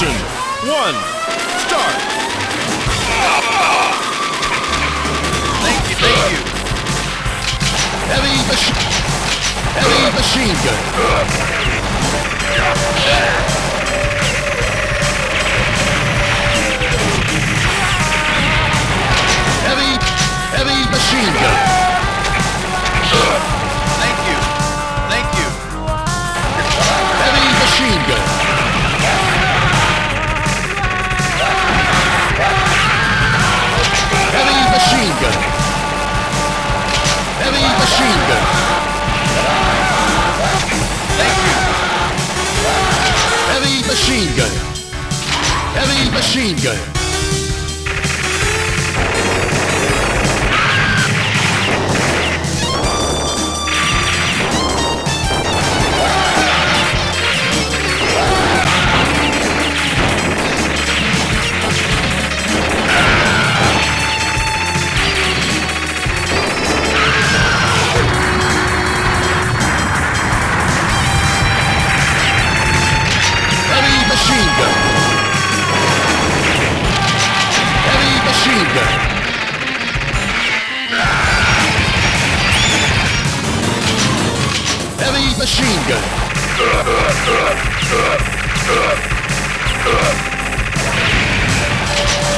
Ignition! 1, start! Thank you, thank you. Heavy machine gun. Heavy machine gun. Thank you, thank you. Heavy machine gun. Heavy machine gun. Heavy machine gun. Thank you. Heavy machine gun. Heavy machine gun. Machine gun. Heavy machine gun. Heavy machine gun.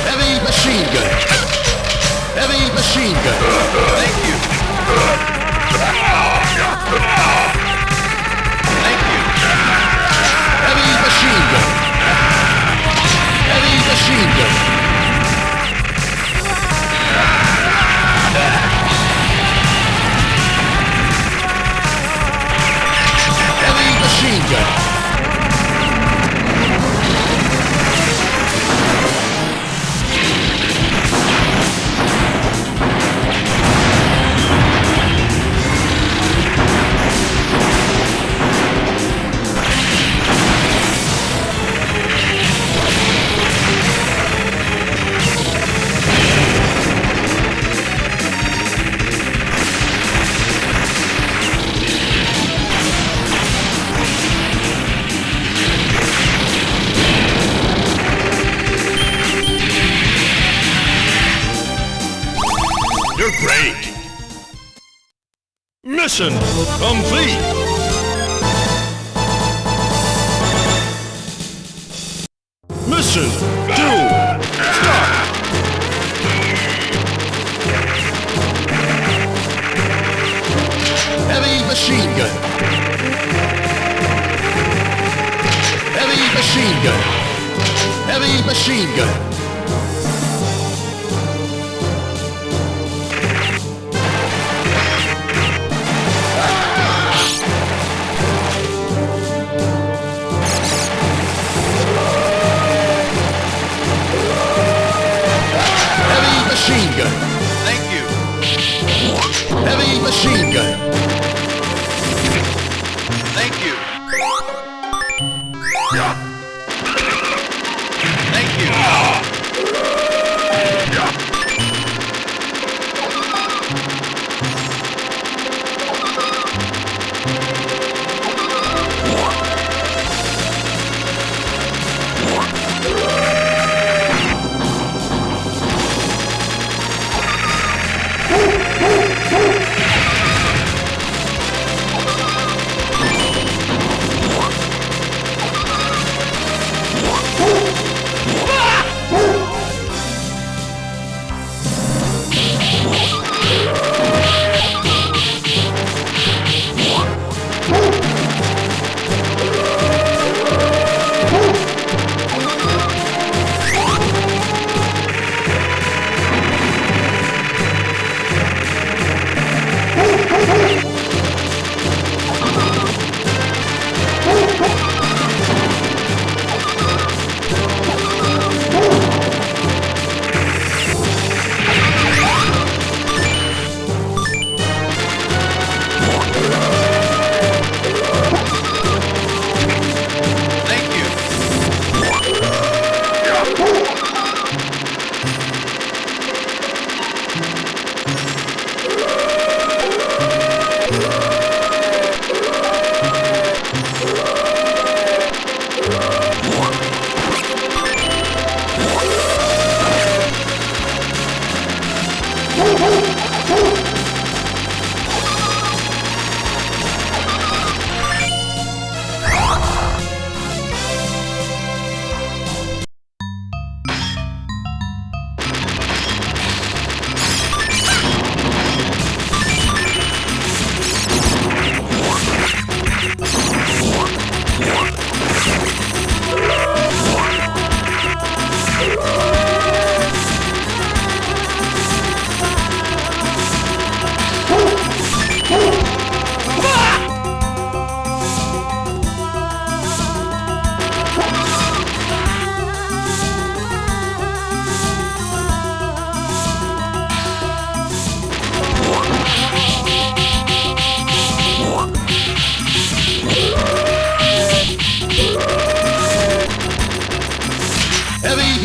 Heavy machine gun. Heavy machine gun. Thank you. Thank you. Heavy machine gun. Heavy machine gun. Heavy machine gun. You're great! Mission complete! Mission 2, start! Heavy machine gun. Heavy machine gun. Heavy machine gun. Heavy machine gun. Thank you. Heavy machine gun. Thank you. Thank you.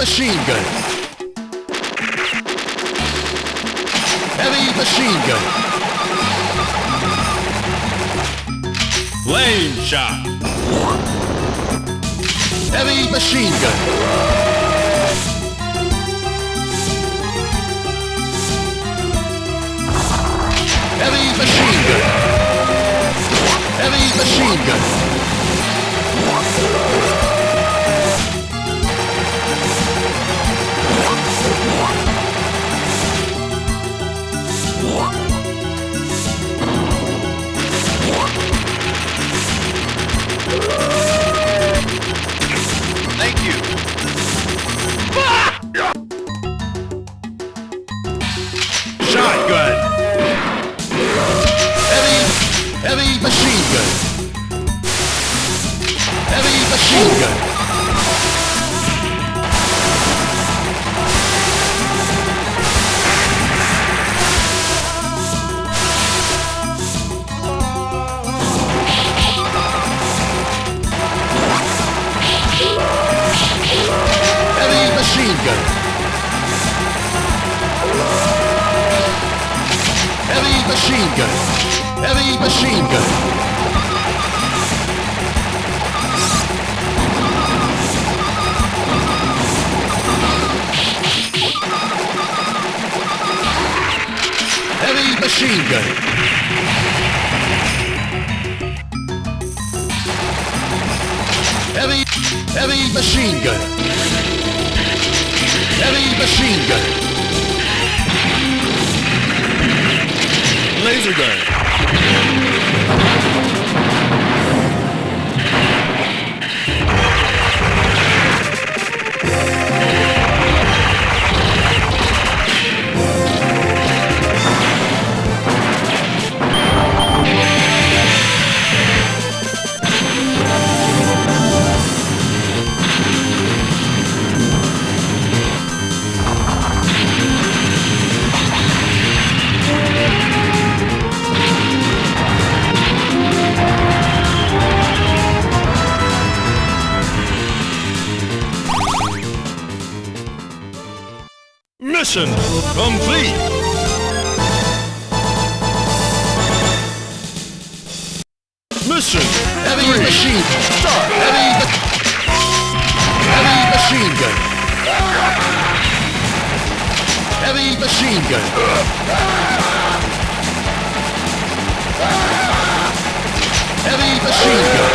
machine gun. Heavy machine gun. Flame shot. Heavy machine gun. Heavy machine gun. Heavy machine gun. Thank you. Shotgun. Heavy machine gun. Heavy machine gun. Heavy machine gun. Heavy machine gun. Heavy machine gun. Heavy machine gun. Heavy machine gun. Heavy machine gun. Laser gun. Mission complete. Mission Heavy three. machine. Start. Heavy machine gun. Heavy machine gun. Heavy machine gun.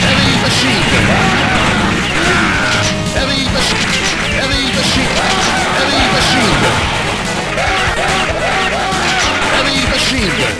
Heavy machine gun. Heavy machine. Heavy machine. Heavy machine gun. Heavy machine gun.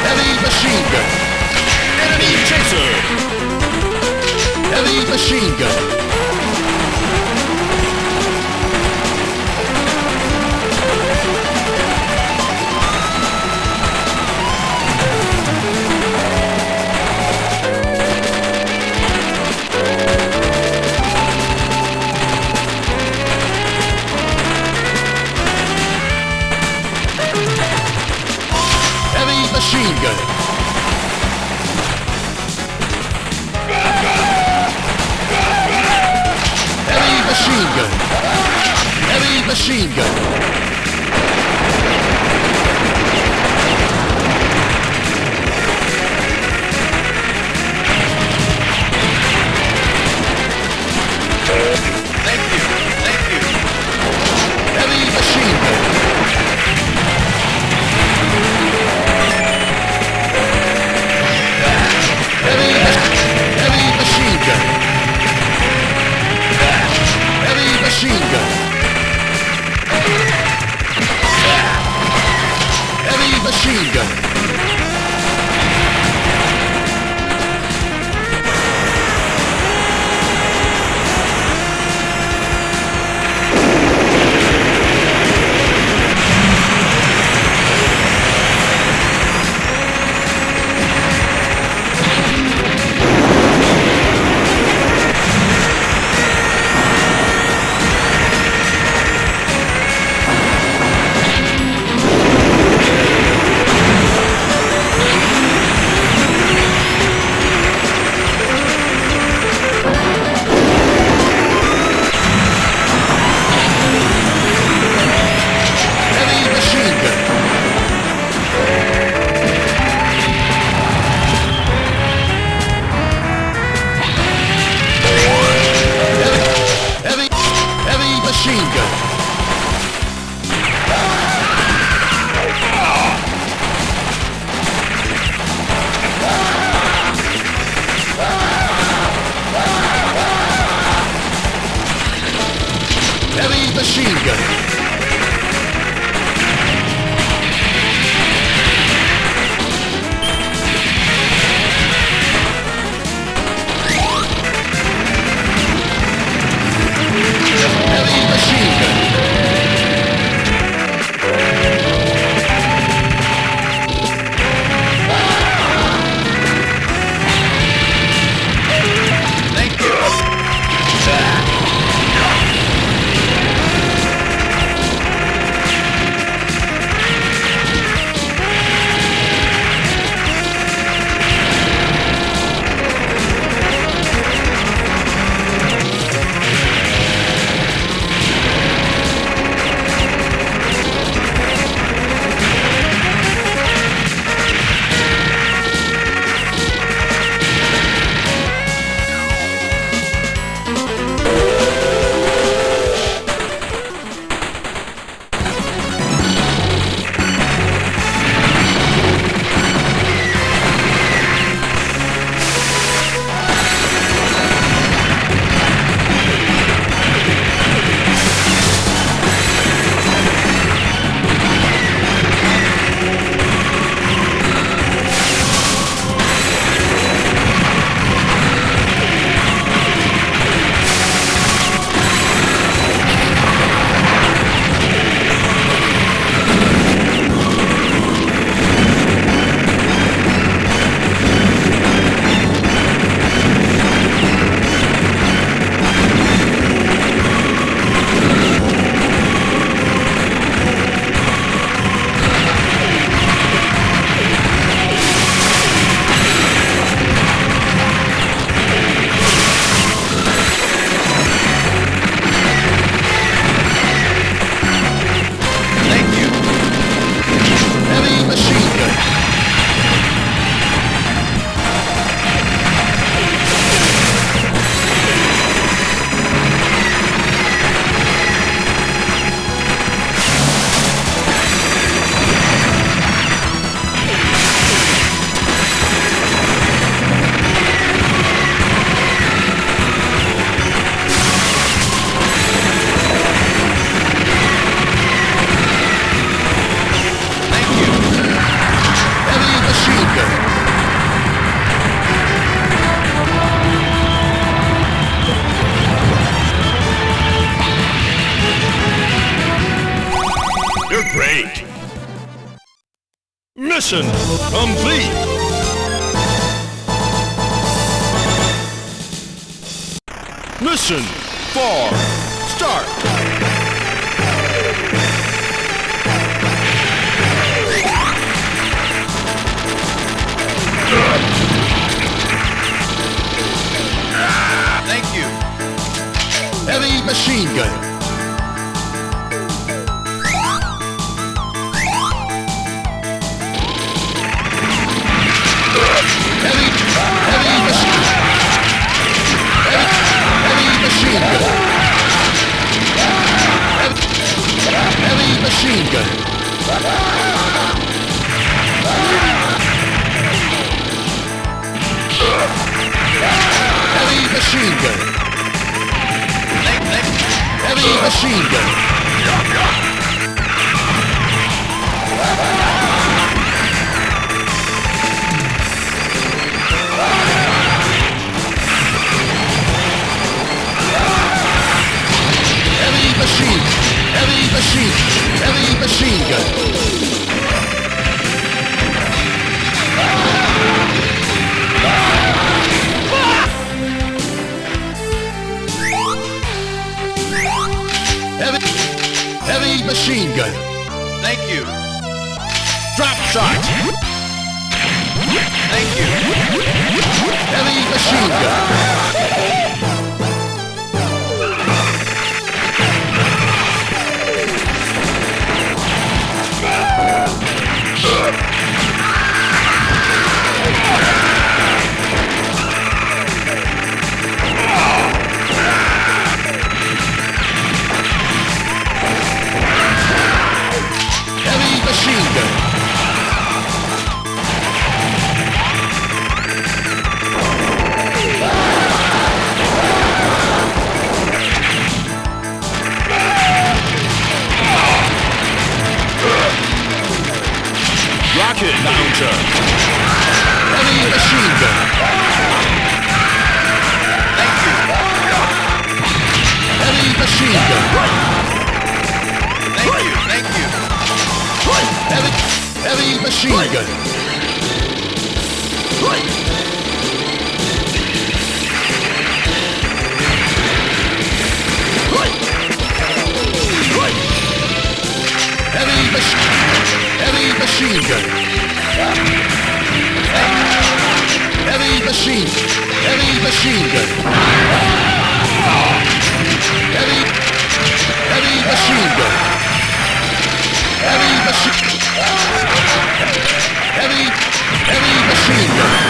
Heavy machine gun. Enemy chaser. Heavy machine gun. Heavy machine gun. Heavy machine gun. Heavy machine gun. Thank you. Thank you. Heavy machine gun. Heavy machine gun. Heavy machine gun. Heavy machine gun. Thank you. Thank you. Heavy machine gun. Thank you. Heavy machine gun. You're great. Mission complete. Mission 4. Start. Thank you. Heavy machine gun. Heavy machine gun. Heavy machine gun. Heavy machine gun. Heavy machine gun. Heavy machine gun. Heavy machine gun. Thank you. Drop shot. Thank you. Heavy machine gun. Heavy machine gun. machine gun. Heavy machine gun. Heavy machine gun. Heavy machine gun. Heavy machine gun. Heavy machine gun.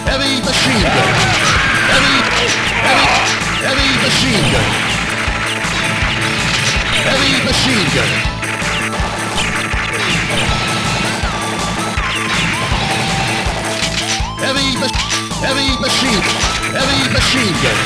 Heavy machine gun. Heavy machine gun. Heavy machine gun.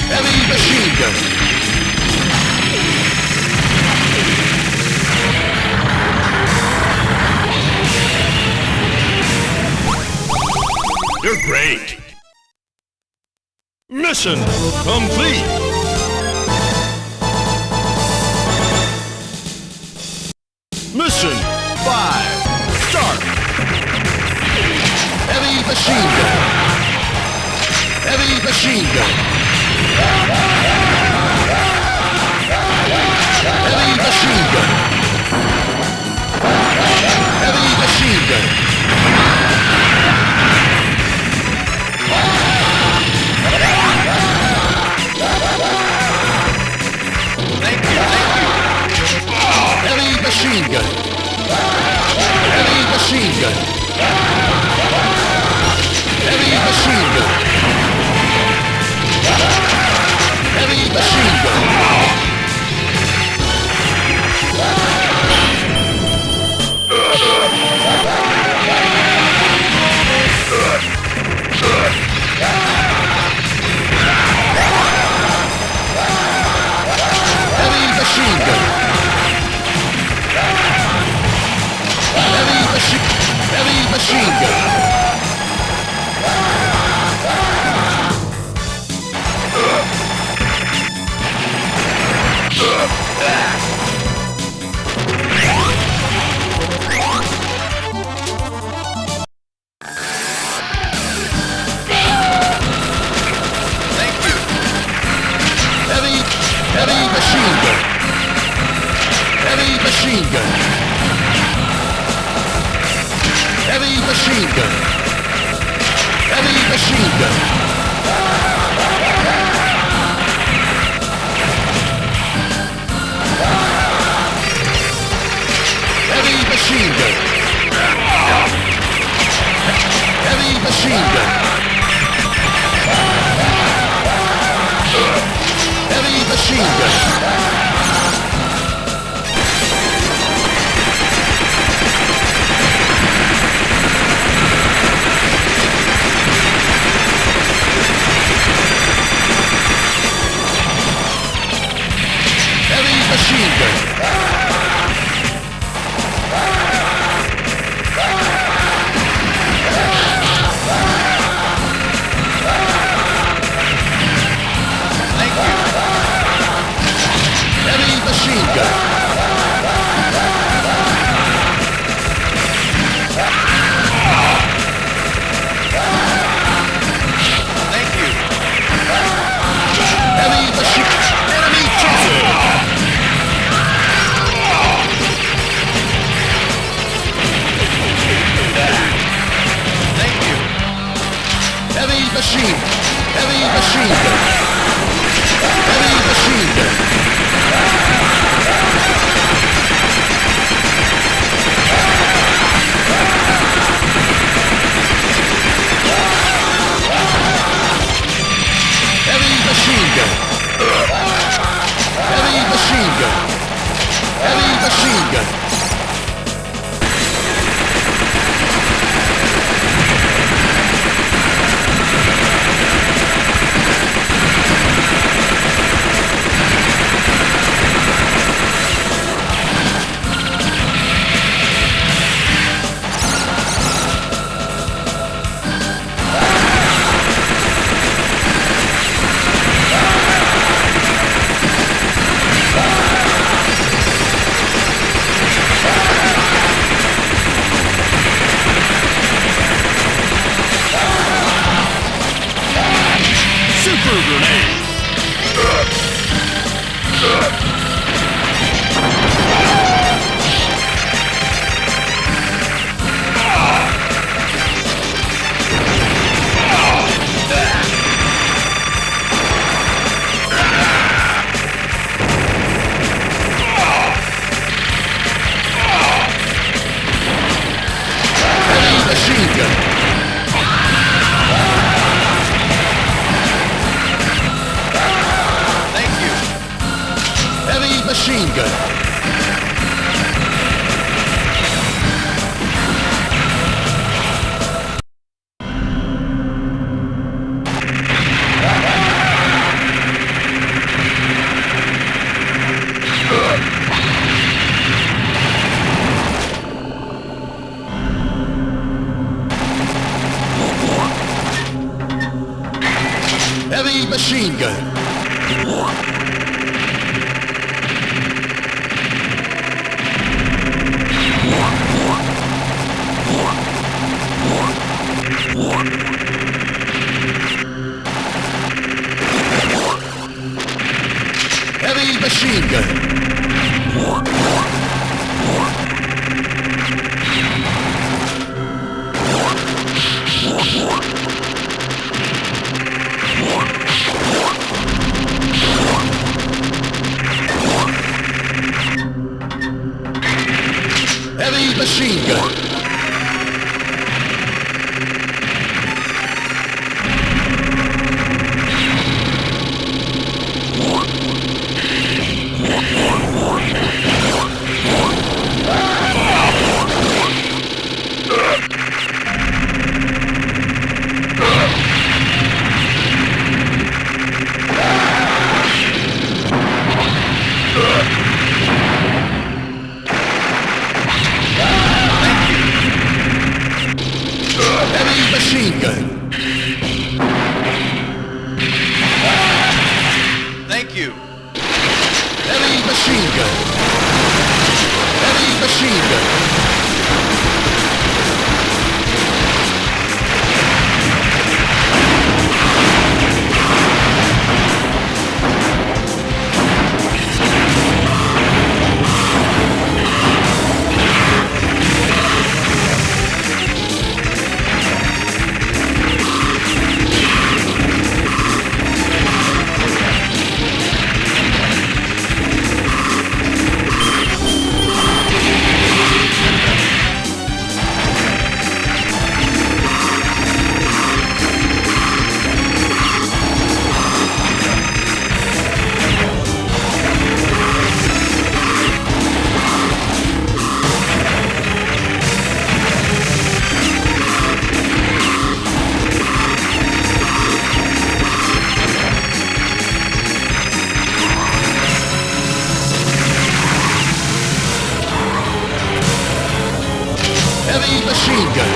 Heavy machine gun. You're great. Mission complete. Mission 5. Start. Heavy machine gun. Heavy machine gun. Heavy machine gun. Heavy machine gun. Thank you. Heavy machine gun. Heavy machine gun. Heavy machine gun. Heavy machine gun. Heavy machine gun. Heavy machine gun. Thank you. Heavy machine gun. Heavy machine gun. Heavy machine gun. Heavy machine gun. Heavy machine gun. Heavy machine gun. Heavy machine gun. machine. Heavy machine gun. Heavy machine gun. Heavy machine gun. Heavy machine gun. Heavy machine gun. Super grenade. Heavy machine gun. Thank you. Heavy machine gun. Heavy machine gun. Heavy machine gun. Heavy machine gun. Heavy machine gun. Thank you. Heavy machine gun. Heavy machine gun. Heavy machine gun.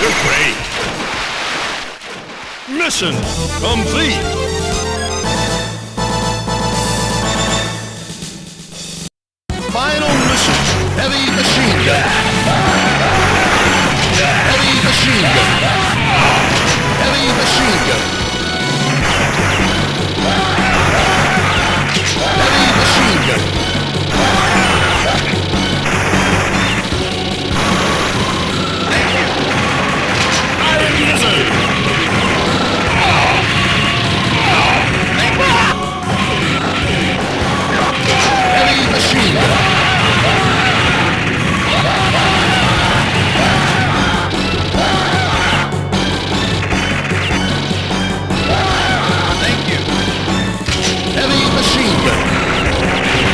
You're great. Mission complete. Final mission. Heavy machine gun. Heavy machine machine gun. Heavy machine gun. Heavy machine gun. Thank you. Iron Lizard. Thank you. Heavy machine gun. Thank you. Heavy machine gun.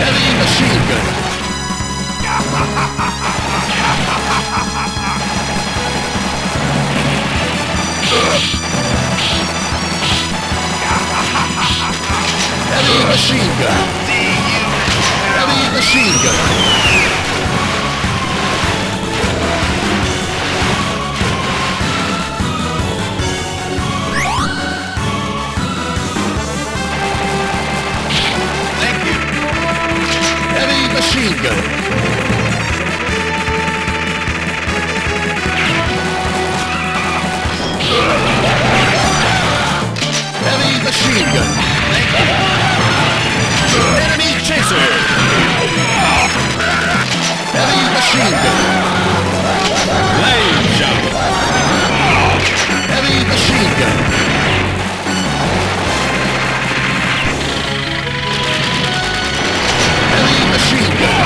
Heavy machine gun. Heavy machine gun. Heavy machine gun. Thank you. Heavy machine gun. Heavy machine gun. Thank you. Enemy chaser. Heavy machine gun. Flame shower. Heavy machine gun. Heavy machine gun.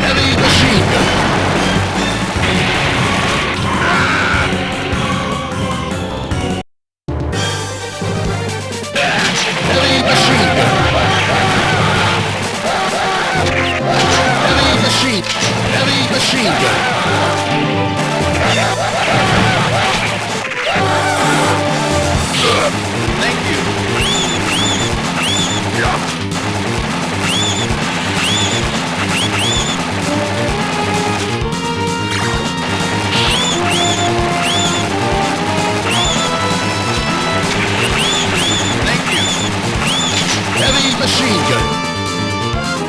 Heavy machine gun. Heavy machine gun. Heavy machine gun. Thank you. Thank you. Heavy machine gun.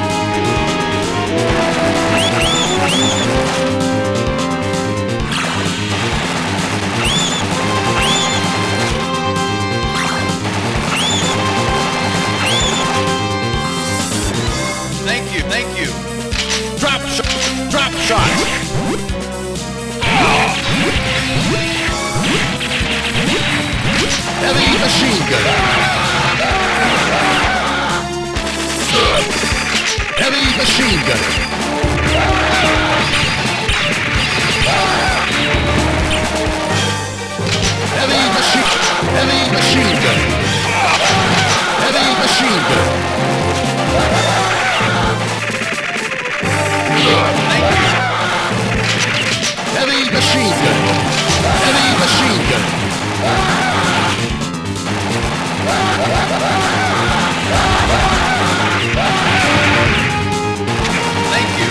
Thank you. Thank you. Drop shot. Drop shot. Heavy machine gun. Heavy machine gun. Heavy machine gun. Heavy machine gun. Thank you. Heavy machine gun. Heavy machine gun. Thank you.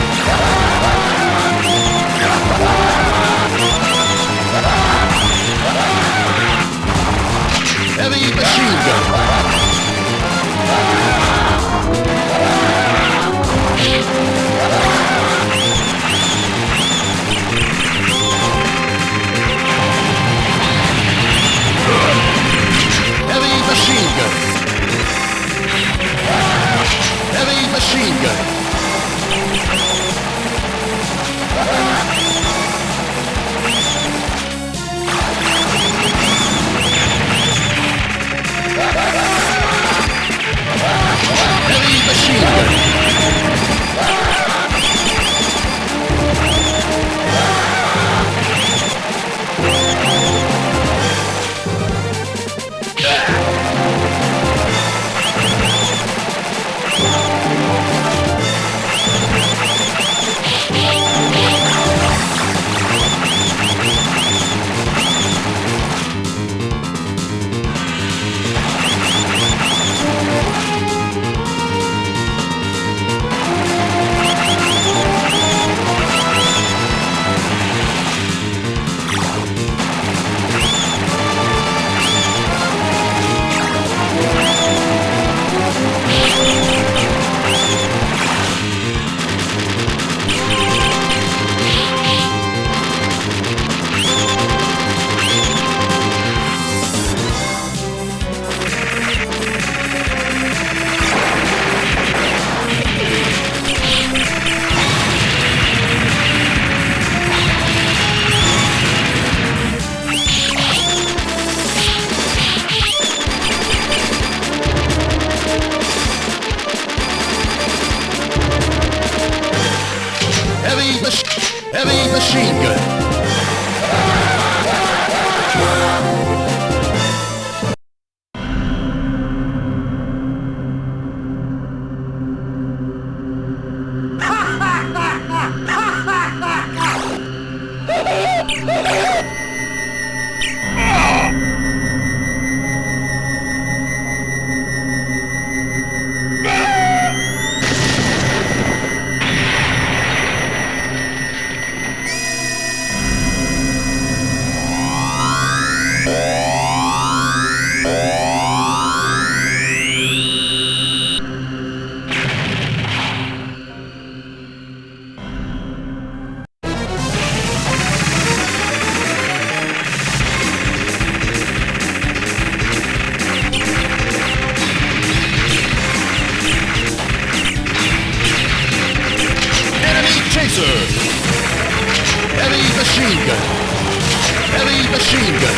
machine gun.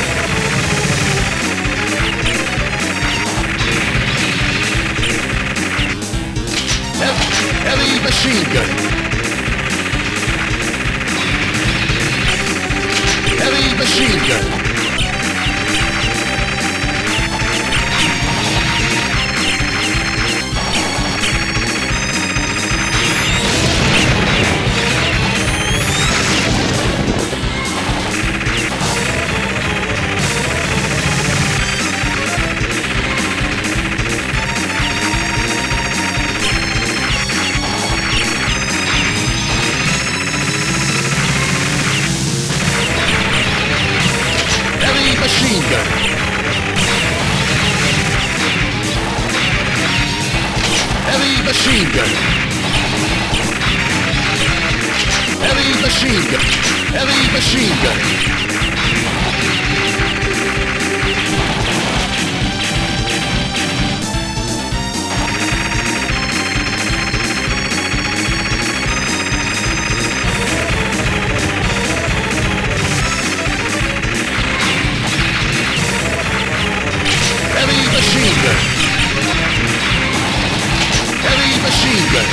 Heavy machine gun. Heavy machine gun. Machine gun. Heavy machine gun. Heavy machine gun. Heavy machine gun. Heavy machine gun. Heavy machine gun.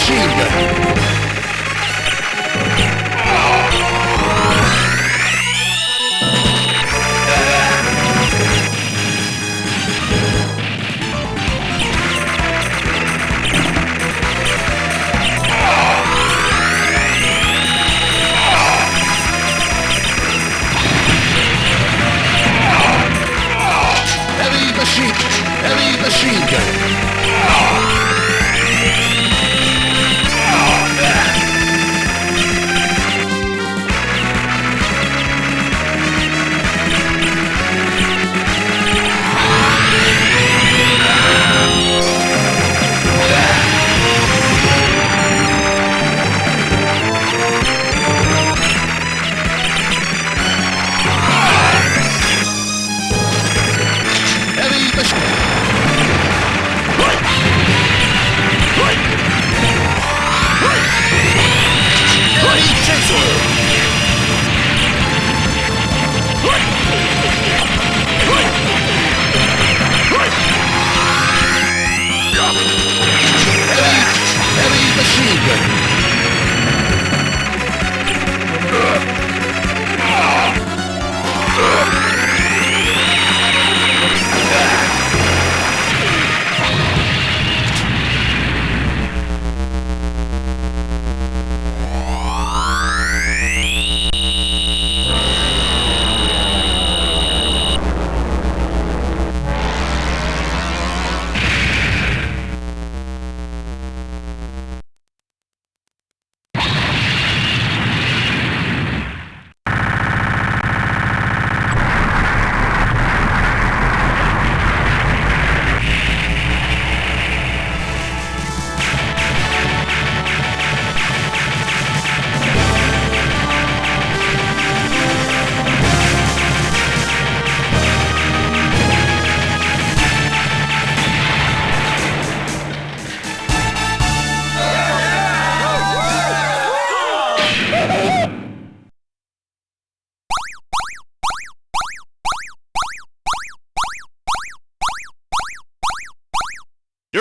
Machine gun. Heavy machine gun.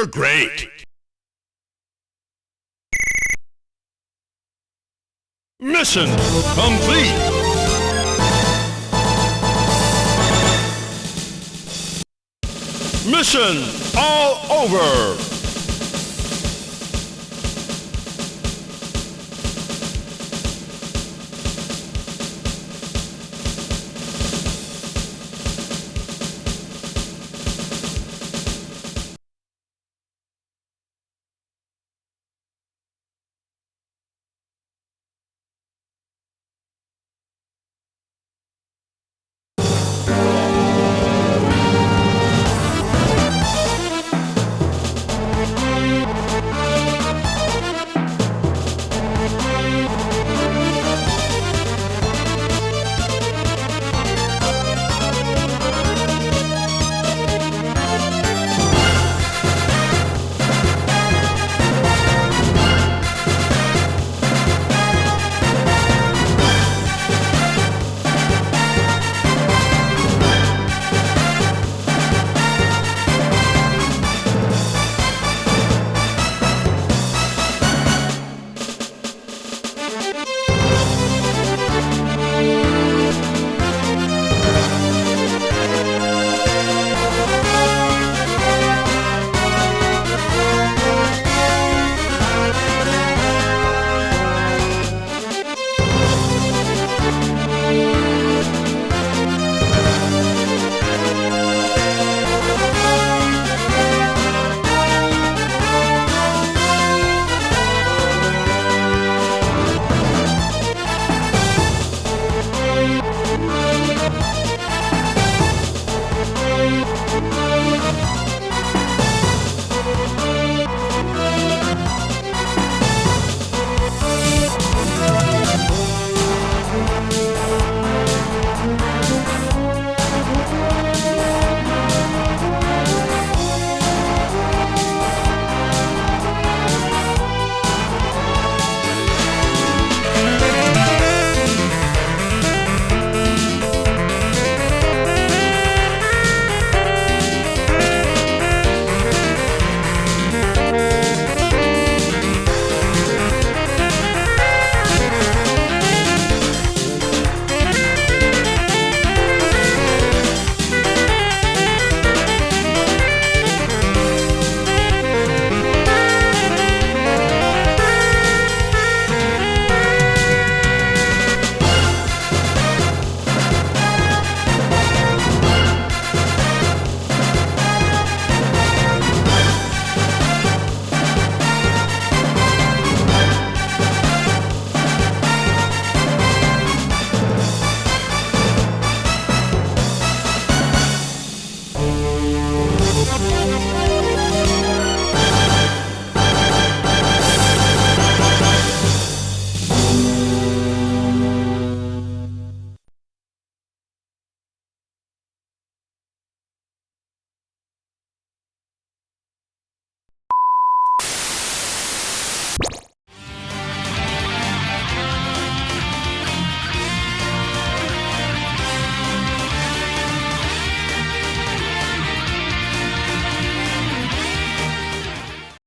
You're great. Mission complete. Mission all over.